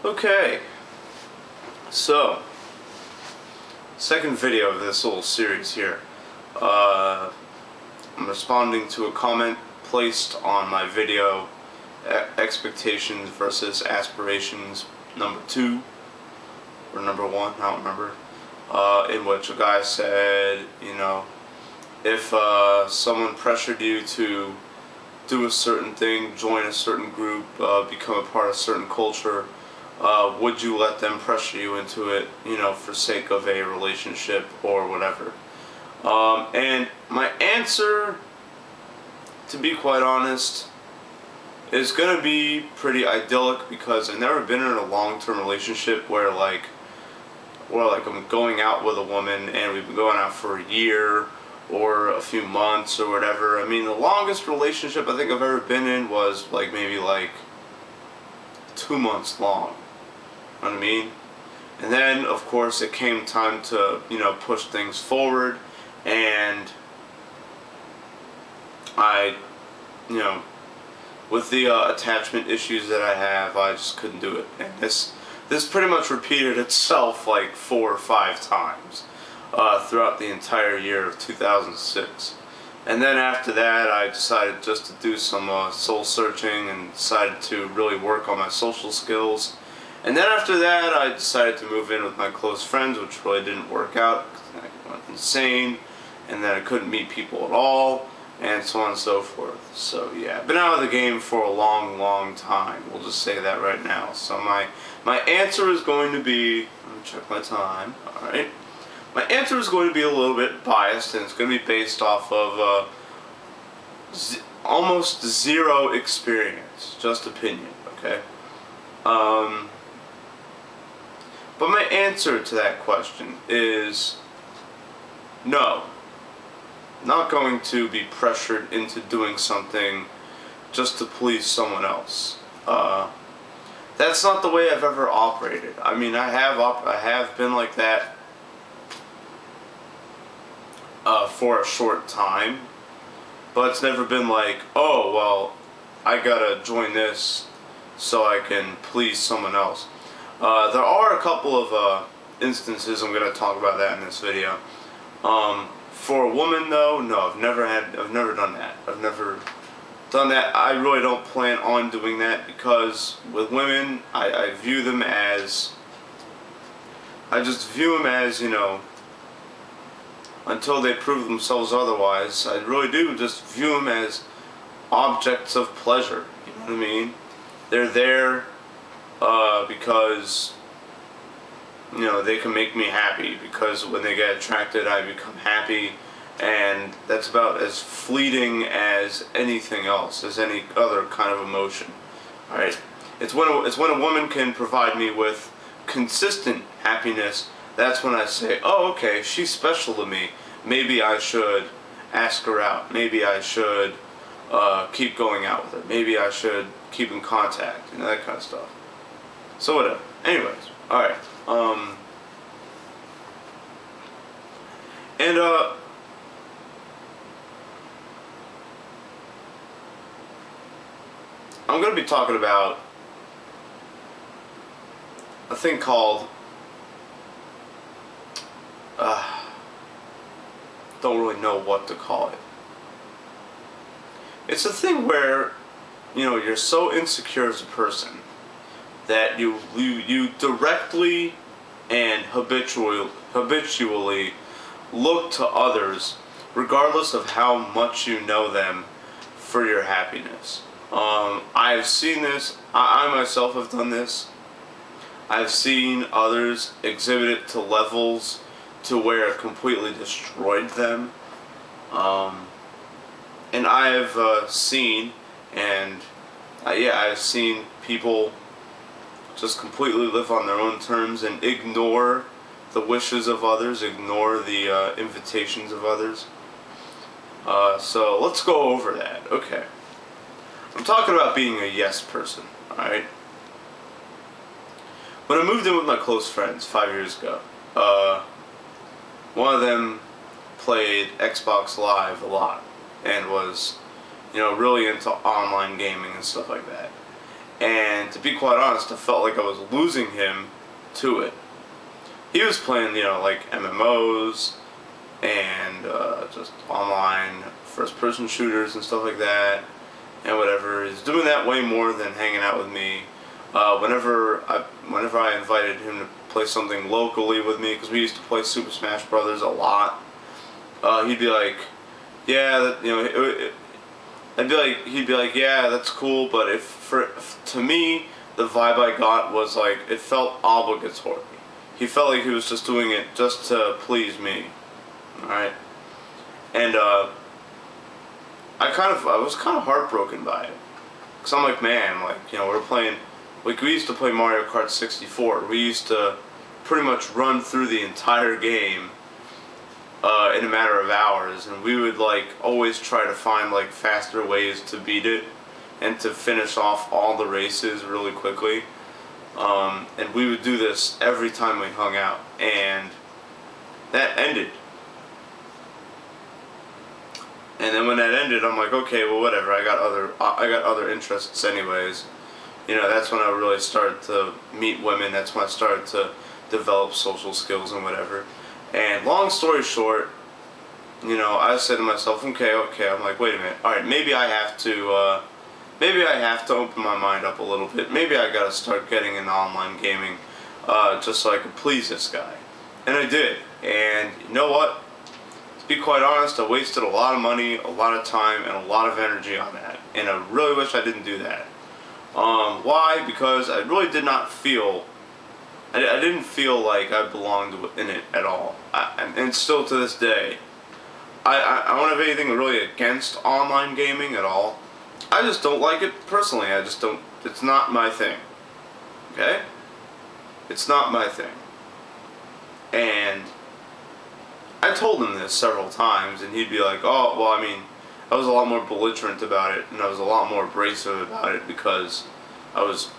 Okay, so second video of this little series here. I'm responding to a comment placed on my video, expectations versus aspirations number 2 or number 1, I don't remember, in which a guy said, you know, if someone pressured you to do a certain thing, join a certain group, become a part of a certain culture, would you let them pressure you into it, you know, for sake of a relationship or whatever? And my answer, to be quite honest, is going to be pretty idyllic, because I've never been in a long-term relationship where I'm going out with a woman and we've been going out for a year or a few months or whatever. I mean, the longest relationship I think I've ever been in was maybe 2 months long. You know what I mean? And then, of course, it came time to, you know, push things forward, and I, you know, with the attachment issues that I have, I just couldn't do it. And this pretty much repeated itself like 4 or 5 times throughout the entire year of 2006. And then after that, I decided just to do some soul searching and decided to really work on my social skills. And then after that, I decided to move in with my close friends, which really didn't work out because I went insane, and then I couldn't meet people at all, and so on and so forth. So yeah, I've been out of the game for a long time. We'll just say that right now. So my answer is going to be, let me check my time. Alright. My answer is going to be a little bit biased, and it's going to be based off of almost zero experience, just opinion, okay? But my answer to that question is no. Not going to be pressured into doing something just to please someone else. That's not the way I've ever operated. I mean, I have been like that for a short time, but it's never been like, oh, well, I gotta join this so I can please someone else. There are a couple of instances. I'm gonna talk about that in this video. For a woman, though, no, I've never done that. I've never done that. I really don't plan on doing that, because with women, I view them as, you know, until they prove themselves otherwise, I really do just view them as objects of pleasure. You know what I mean? They're there because, you know, they can make me happy, because when they get attracted, I become happy, and that's about as fleeting as anything else, as any other kind of emotion. Alright? It's when a woman can provide me with consistent happiness, that's when I say, oh, okay, she's special to me. Maybe I should ask her out. Maybe I should keep going out with her. Maybe I should keep in contact, you know, that kind of stuff. So whatever. Anyways, alright. And I'm going to be talking about a thing called don't really know what to call it. It's a thing where, you know, you're so insecure as a person that you directly and habitually look to others, regardless of how much you know them, for your happiness. I've seen this. I myself have done this. I've seen others exhibit it to levels to where it completely destroyed them. And I've seen, I've seen people just completely live on their own terms and ignore the wishes of others, ignore the invitations of others. So let's go over that. Okay. I'm talking about being a yes person, alright? When I moved in with my close friends 5 years ago, one of them played Xbox Live a lot and was, you know, really into online gaming and stuff like that. And to be quite honest, I felt like I was losing him to it. He was playing, like MMOs and just online first-person shooters and stuff like that, and whatever. He's doing that way more than hanging out with me. Whenever I invited him to play something locally with me, because we used to play Super Smash Brothers a lot, he'd be like, "Yeah, he'd be like, yeah, that's cool, but to me, the vibe I got was like, it felt obligatory. He felt like he was just doing it just to please me, alright? And, I was kind of heartbroken by it. Because I'm like, man, like, we're playing, like, we used to play Mario Kart 64. We used to pretty much run through the entire game in a matter of hours, and we would like always try to find like faster ways to beat it and to finish off all the races really quickly, and we would do this every time we hung out, and that ended. And then when that ended, I'm like, okay, well, whatever, I got other interests anyways. That's when I really started to meet women. That's when I started to develop social skills and whatever. And long story short, I said to myself, okay, I'm like, wait a minute, alright, maybe I have to open my mind up a little bit. Maybe I gotta start getting into online gaming, just so I can please this guy. And I did. And you know what? To be quite honest, I wasted a lot of money, a lot of time, and a lot of energy on that. And I really wish I didn't do that. Why? Because I really did not feel, I didn't feel like I belonged in it at all. And still to this day, I don't have anything really against online gaming at all. I just don't like it personally. I just don't, it's not my thing. Okay? It's not my thing. And I told him this several times, and he'd be like, oh, well, I mean, I was a lot more belligerent about it, and I was a lot more abrasive about it because I was,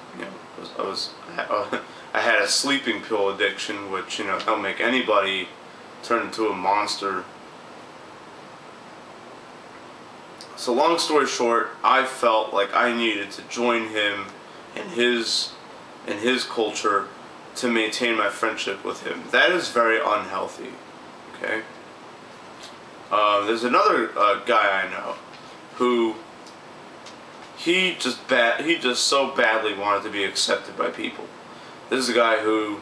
I had a sleeping pill addiction, which, that'll make anybody turn into a monster. So long story short, I felt like I needed to join him in his culture to maintain my friendship with him. That is very unhealthy. Okay. There's another guy I know who he just so badly wanted to be accepted by people. This is a guy who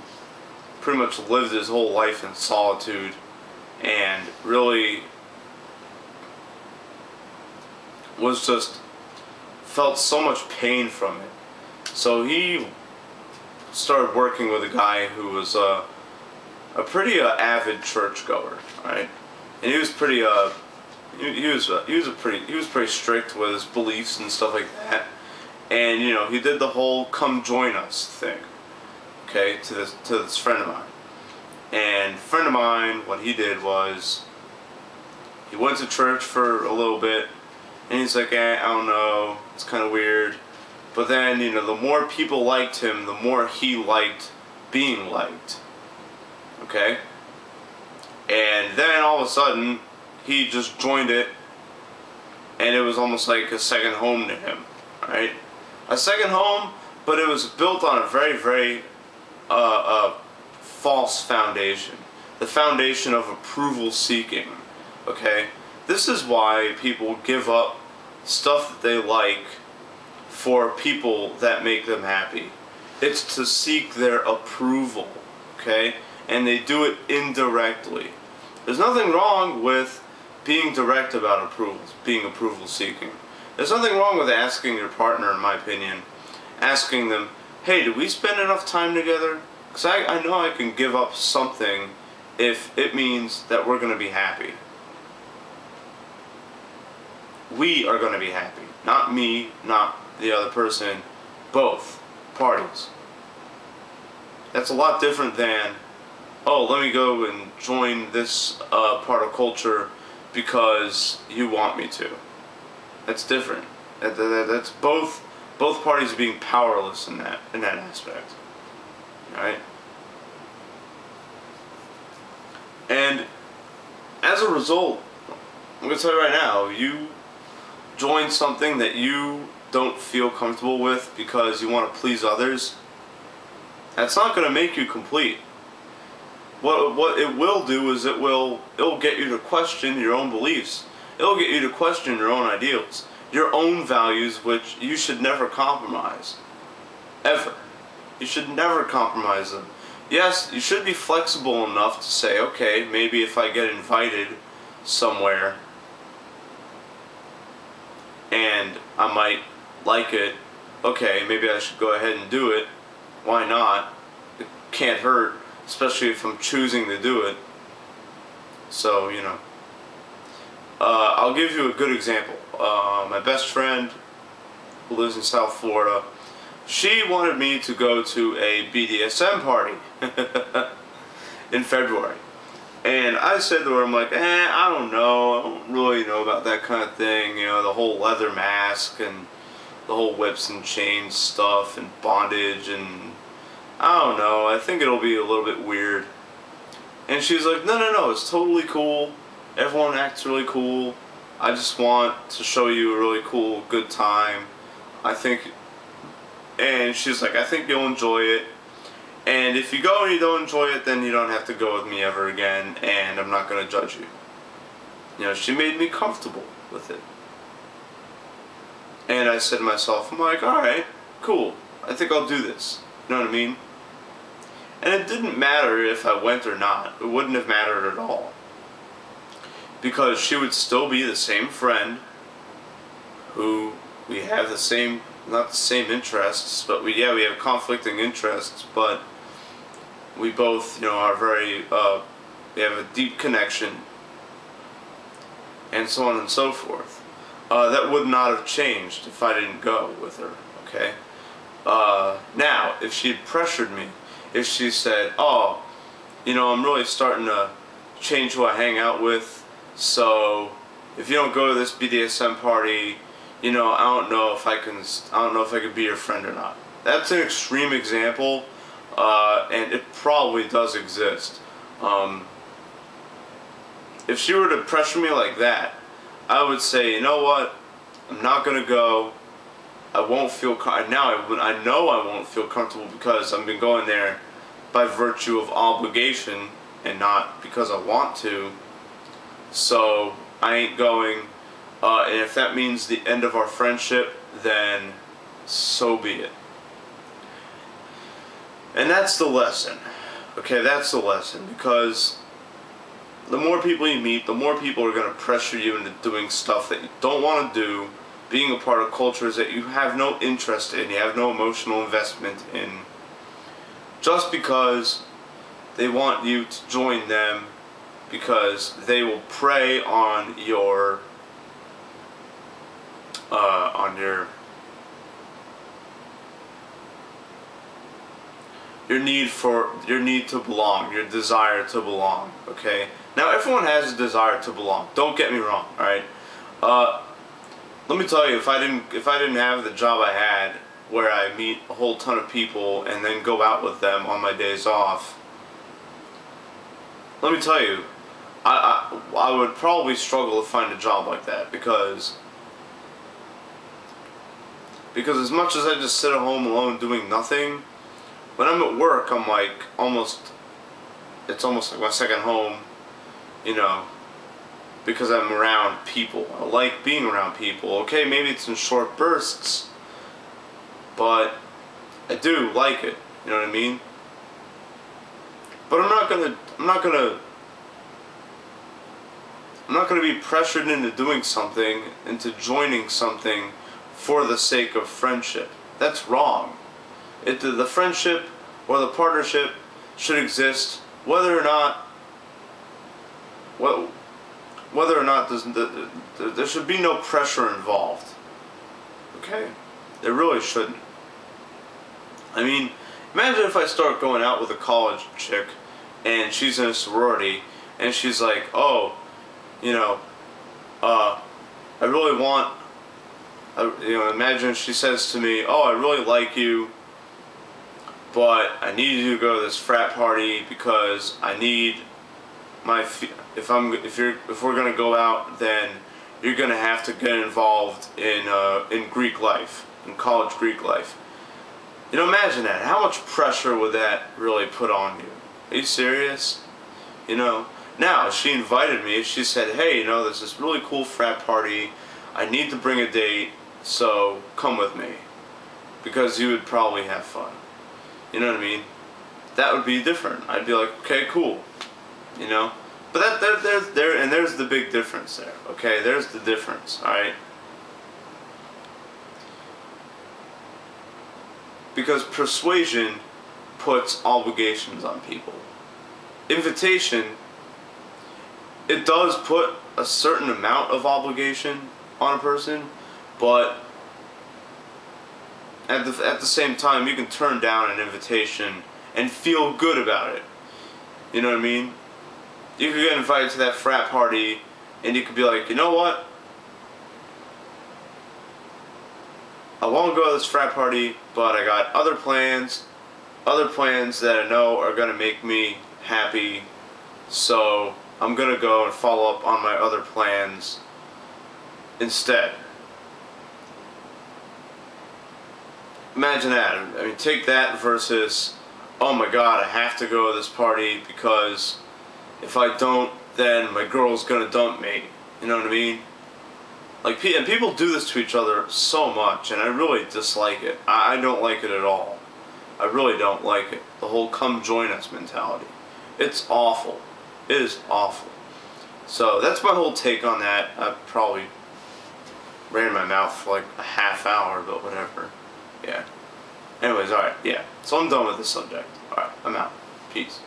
pretty much lived his whole life in solitude and really was just felt so much pain from it. So he started working with a guy who was a pretty avid churchgoer, right? And he was pretty he was pretty strict with his beliefs and stuff like that. And he did the whole "come join us" thing, okay, to this friend of mine. And a friend of mine, what he did was he went to church for a little bit, and he's like, I don't know, it's kind of weird. But then, the more people liked him, the more he liked being liked. Okay? And then all of a sudden, he just joined it, and it was almost like a second home to him. Right? A second home, but it was built on a very, very false foundation. The foundation of approval seeking. Okay? This is why people give up stuff that they like for people that make them happy. It's to seek their approval, okay? And they do it indirectly. There's nothing wrong with being direct about approvals, being approval seeking. There's nothing wrong with asking your partner, in my opinion, asking them, hey, did we spend enough time together? Because I know I can give up something if it means that we're going to be happy. We are going to be happy. Not me, not the other person, both parties. That's a lot different than, oh, let me go and join this part of culture because you want me to. That's different. That's both parties being powerless in that aspect. Alright? And as a result, I'm going to tell you right now, you join something that you don't feel comfortable with because you want to please others, that's not going to make you complete. What it will do is it'll get you to question your own beliefs. It'll get you to question your own ideals, your own values, which you should never compromise. Ever. You should never compromise them. Yes, you should be flexible enough to say, okay, maybe if I get invited somewhere and I might like it, okay, maybe I should go ahead and do it. Why not? It can't hurt, especially if I'm choosing to do it. So, you know. I'll give you a good example. My best friend, who lives in South Florida, she wanted me to go to a BDSM party in February. And I said to her, I'm like, I don't know. I don't really know about that kind of thing. You know, the whole leather mask and the whole whips and chains stuff and bondage, and I don't know. I think it'll be a little bit weird. And she's like, no, it's totally cool. Everyone acts really cool. I just want to show you a really cool, good time. I think, and she's like, I think you'll enjoy it. And if you go and you don't enjoy it, then you don't have to go with me ever again, and I'm not going to judge you. You know, she made me comfortable with it. And I said to myself, I'm like, alright, cool. I think I'll do this. You know what I mean? And it didn't matter if I went or not. It wouldn't have mattered at all. Because she would still be the same friend who we have the same, not the same interests, but we have conflicting interests, but we both, you know, are very, we have a deep connection, and so on and so forth. That would not have changed if I didn't go with her, okay? Now, if she had pressured me, if she said, oh, you know, I'm really starting to change who I hang out with, so if you don't go to this BDSM party, you know, I don't know if I can be your friend or not. That's an extreme example, and it probably does exist. If she were to pressure me like that, I would say, you know what, I'm not gonna go. I won't feel I know I won't feel comfortable because I've been going there by virtue of obligation and not because I want to. So I ain't going, and if that means the end of our friendship, then so be it. And that's the lesson. Okay, that's the lesson, because the more people you meet, the more people are going to pressure you into doing stuff that you don't want to do, being a part of cultures that you have no interest in, you have no emotional investment in, just because they want you to join them, because they will prey on your your need to belong, your desire to belong. Okay, now everyone has a desire to belong, don't get me wrong. Alright, let me tell you, if I didn't have the job I had where I meet a whole ton of people and then go out with them on my days off, let me tell you, I would probably struggle to find a job like that, because as much as I just sit at home alone doing nothing, when I'm at work, I'm like it's almost like my second home, you know, because I'm around people. I like being around people. Okay, maybe it's in short bursts, but I do like it. You know what I mean? But I'm not gonna be pressured into doing something, into joining something for the sake of friendship. That's wrong. The friendship or the partnership should exist whether or not there should be no pressure involved. Okay? There really shouldn't. I mean, imagine if I start going out with a college chick and she's in a sorority and she's like, oh, you know, I really want, you know, imagine she says to me, oh, I really like you, but I need you to go to this frat party because I need my, if we're gonna go out, then you're gonna have to get involved in Greek life, in college Greek life. You know, imagine that. How much pressure would that really put on you? Are you serious? You know? Now, she invited me. She said, hey, you know, there's this really cool frat party. I need to bring a date, so come with me. Because you would probably have fun. You know what I mean? That would be different. I'd be like, okay, cool. You know? But there's the big difference there. Okay, there's the difference, alright? Because persuasion puts obligations on people. Invitation, it does put a certain amount of obligation on a person, but at the same time, you can turn down an invitation and feel good about it. You know what I mean? You could get invited to that frat party, and you could be like, you know what? I won't go to this frat party, but I got other plans that I know are going to make me happy, so I'm going to go and follow up on my other plans instead. Imagine that. I mean, take that versus, oh my god, I have to go to this party because if I don't, then my girl's going to dump me. You know what I mean? Like, and people do this to each other so much, and I really dislike it. I don't like it at all. I really don't like it. The whole come join us mentality. It's awful. It is awful. So that's my whole take on that. I probably ran my mouth for like a half hour, but whatever. Yeah. Anyways, alright, yeah. So I'm done with this subject. Alright, I'm out. Peace.